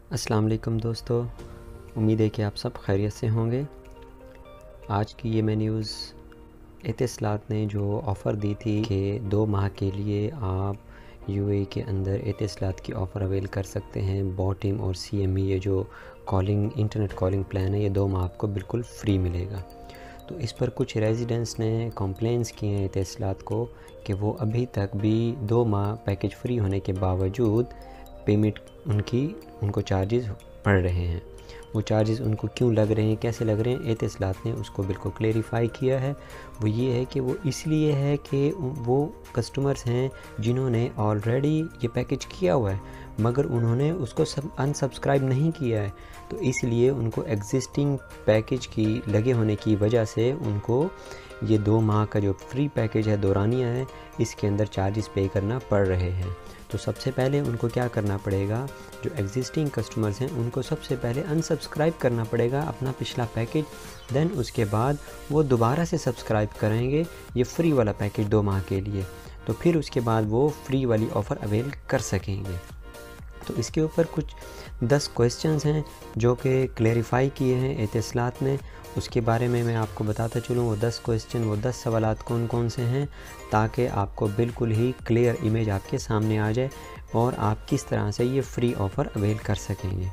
अस्सलाम वालेकुम दोस्तों, उम्मीद है कि आप सब खैरियत से होंगे। आज की ये मैं न्यूज़ एतिसलात ने जो ऑफ़र दी थी कि 2 माह के लिए आप यूएई के अंदर एतिसलात की ऑफ़र अवेल कर सकते हैं। बॉटिम और सीएमई ये जो इंटरनेट कॉलिंग प्लान है, ये 2 माह आपको बिल्कुल फ्री मिलेगा। तो इस पर कुछ रेजिडेंट्स ने कंप्लेंट्स किए हैं एतिसलात को कि वो अभी तक भी 2 माह पैकेज फ्री होने के बावजूद पेमेंट उनको चार्जेस पड़ रहे हैं। वो चार्जेस उनको क्यों लग रहे हैं, कैसे लग रहे हैं, एतिसलात ने उसको बिल्कुल क्लेरिफाई किया है। वो ये है कि वो इसलिए है कि वो कस्टमर्स हैं जिन्होंने ऑलरेडी ये पैकेज किया हुआ है मगर उन्होंने उसको अनसब्सक्राइब नहीं किया है, तो इसलिए उनको एग्जिस्टिंग पैकेज की लगे होने की वजह से उनको ये 2 माह का जो फ्री पैकेज है दौरानिया है, इसके अंदर चार्जेस पे करना पड़ रहे हैं। तो सबसे पहले उनको क्या करना पड़ेगा, जो एग्जिस्टिंग कस्टमर्स हैं उनको सबसे पहले अनसब्सक्राइब करना पड़ेगा अपना पिछला पैकेज। देन उसके बाद वो दोबारा से सब्सक्राइब करेंगे ये फ्री वाला पैकेज 2 माह के लिए, तो फिर उसके बाद वो फ्री वाली ऑफ़र अवेल कर सकेंगे। तो इसके ऊपर कुछ 10 क्वेश्चंस हैं जो कि क्लेरिफाई किए हैं एतिसलात ने, उसके बारे में मैं आपको बताता चलूँ। वो 10 क्वेश्चन, वो 10 सवालात कौन कौन से हैं, ताकि आपको बिल्कुल ही क्लियर इमेज आपके सामने आ जाए और आप किस तरह से ये फ्री ऑफ़र अवेल कर सकेंगे।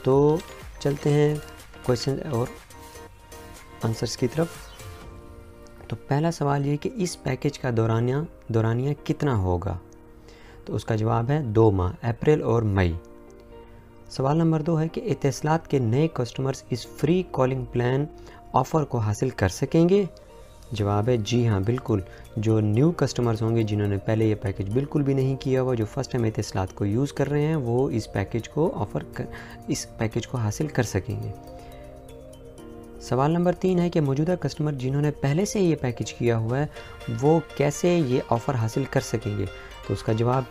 तो चलते हैं क्वेश्चन और आंसर्स की तरफ। तो पहला सवाल ये कि इस पैकेज का दौरानिया कितना होगा, तो उसका जवाब है 2 माह, अप्रैल और मई। सवाल नंबर 2 है कि एतिसलात के नए कस्टमर्स इस फ्री कॉलिंग प्लान ऑफ़र को हासिल कर सकेंगे। जवाब है जी हाँ, बिल्कुल। जो न्यू कस्टमर्स होंगे जिन्होंने पहले ये पैकेज बिल्कुल भी नहीं किया हुआ, जो फर्स्ट टाइम एतिसलात को यूज़ कर रहे हैं, वो इस पैकेज को हासिल कर सकेंगे। सवाल नंबर 3 है कि मौजूदा कस्टमर जिन्होंने पहले से ये पैकेज किया हुआ है वो कैसे ये ऑफ़र हासिल कर सकेंगे, तो उसका जवाब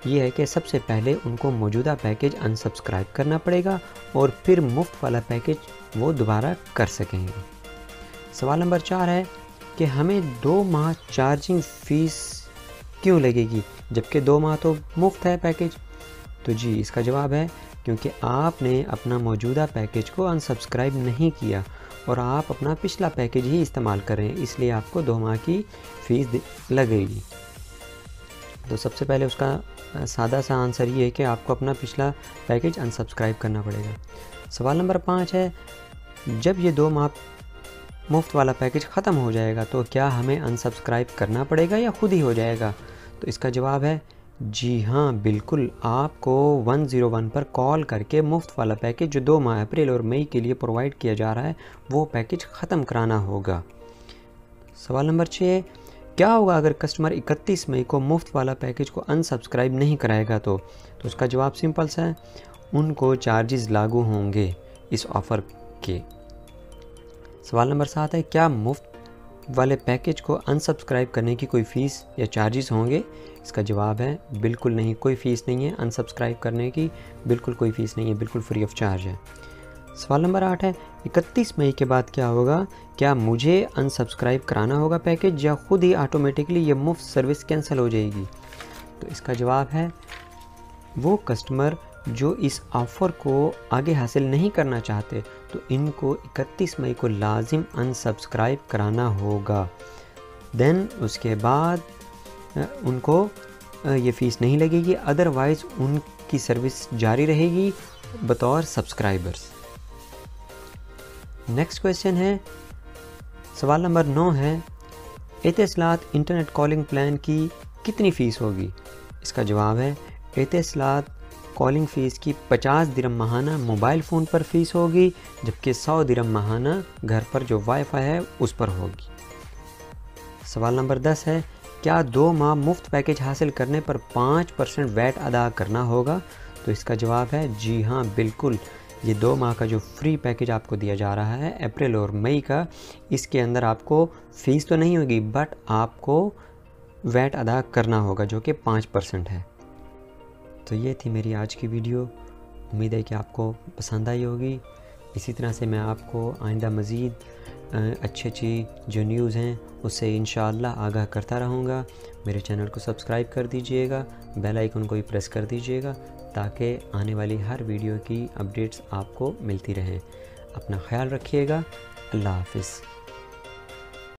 ये है कि सबसे पहले उनको मौजूदा पैकेज अनसब्सक्राइब करना पड़ेगा और फिर मुफ्त वाला पैकेज वो दोबारा कर सकेंगे। सवाल नंबर 4 है कि हमें 2 माह चार्जिंग फ़ीस क्यों लगेगी जबकि 2 माह तो मुफ्त है पैकेज, तो जी इसका जवाब है क्योंकि आपने अपना मौजूदा पैकेज को अनसब्सक्राइब नहीं किया और आप अपना पिछला पैकेज ही इस्तेमाल कर रहे हैं, इसलिए आपको 2 माह की फ़ीस लगेगी। तो सबसे पहले उसका सादा सा आंसर ये है कि आपको अपना पिछला पैकेज अनसब्सक्राइब करना पड़ेगा। सवाल नंबर 5 है, जब ये 2 माह मुफ्त वाला पैकेज ख़त्म हो जाएगा तो क्या हमें अनसब्सक्राइब करना पड़ेगा या खुद ही हो जाएगा, तो इसका जवाब है जी हाँ, बिल्कुल। आपको 101 पर कॉल करके मुफ्त वाला पैकेज जो 2 माह अप्रैल और मई के लिए प्रोवाइड किया जा रहा है वो पैकेज ख़त्म कराना होगा। सवाल नंबर 6, क्या होगा अगर कस्टमर 31 मई को मुफ्त वाला पैकेज को अनसब्सक्राइब नहीं कराएगा, तो उसका जवाब सिंपल सा है, उनको चार्जेस लागू होंगे इस ऑफ़र के। सवाल नंबर 7 है, क्या मुफ्त वाले पैकेज को अनसब्सक्राइब करने की कोई फ़ीस या चार्जेस होंगे, इसका जवाब है बिल्कुल नहीं, कोई फ़ीस नहीं है अनसब्सक्राइब करने की, बिल्कुल कोई फ़ीस नहीं है, बिल्कुल फ्री ऑफ चार्ज है। सवाल नंबर 8 है, 31 मई के बाद क्या होगा, क्या मुझे अनसब्सक्राइब कराना होगा पैकेज या खुद ही ऑटोमेटिकली ये मुफ्त सर्विस कैंसिल हो जाएगी, तो इसका जवाब है वो कस्टमर जो इस ऑफ़र को आगे हासिल नहीं करना चाहते तो इनको 31 मई को लाजिम अनसब्सक्राइब कराना होगा। देन उसके बाद उनको ये फ़ीस नहीं लगेगी, अदरवाइज़ उनकी सर्विस जारी रहेगी बतौर सब्सक्राइबर्स। नेक्स्ट क्वेश्चन है, सवाल नंबर 9 है, एतिसलात इंटरनेट कॉलिंग प्लान की कितनी फ़ीस होगी, इसका जवाब है एतिसलात कॉलिंग फ़ीस की 50 दिरहम माहाना मोबाइल फ़ोन पर फ़ीस होगी, जबकि 100 दिरहम माहाना घर पर जो वाईफाई है उस पर होगी। सवाल नंबर 10 है, क्या 2 माह मुफ्त पैकेज हासिल करने पर 5% वैट अदा करना होगा, तो इसका जवाब है जी हाँ, बिल्कुल। ये 2 माह का जो फ्री पैकेज आपको दिया जा रहा है अप्रैल और मई का, इसके अंदर आपको फ़ीस तो नहीं होगी बट आपको वैट अदा करना होगा जो कि 5% है। तो ये थी मेरी आज की वीडियो, उम्मीद है कि आपको पसंद आई होगी। इसी तरह से मैं आपको आइंदा मज़ीद अच्छी अच्छी जो न्यूज़ हैं उससे इंशाअल्लाह आगाह करता रहूँगा। मेरे चैनल को सब्सक्राइब कर दीजिएगा, बेल आइकन को भी प्रेस कर दीजिएगा ताकि आने वाली हर वीडियो की अपडेट्स आपको मिलती रहें। अपना ख्याल रखिएगा। अल्लाह हाफ़िज़।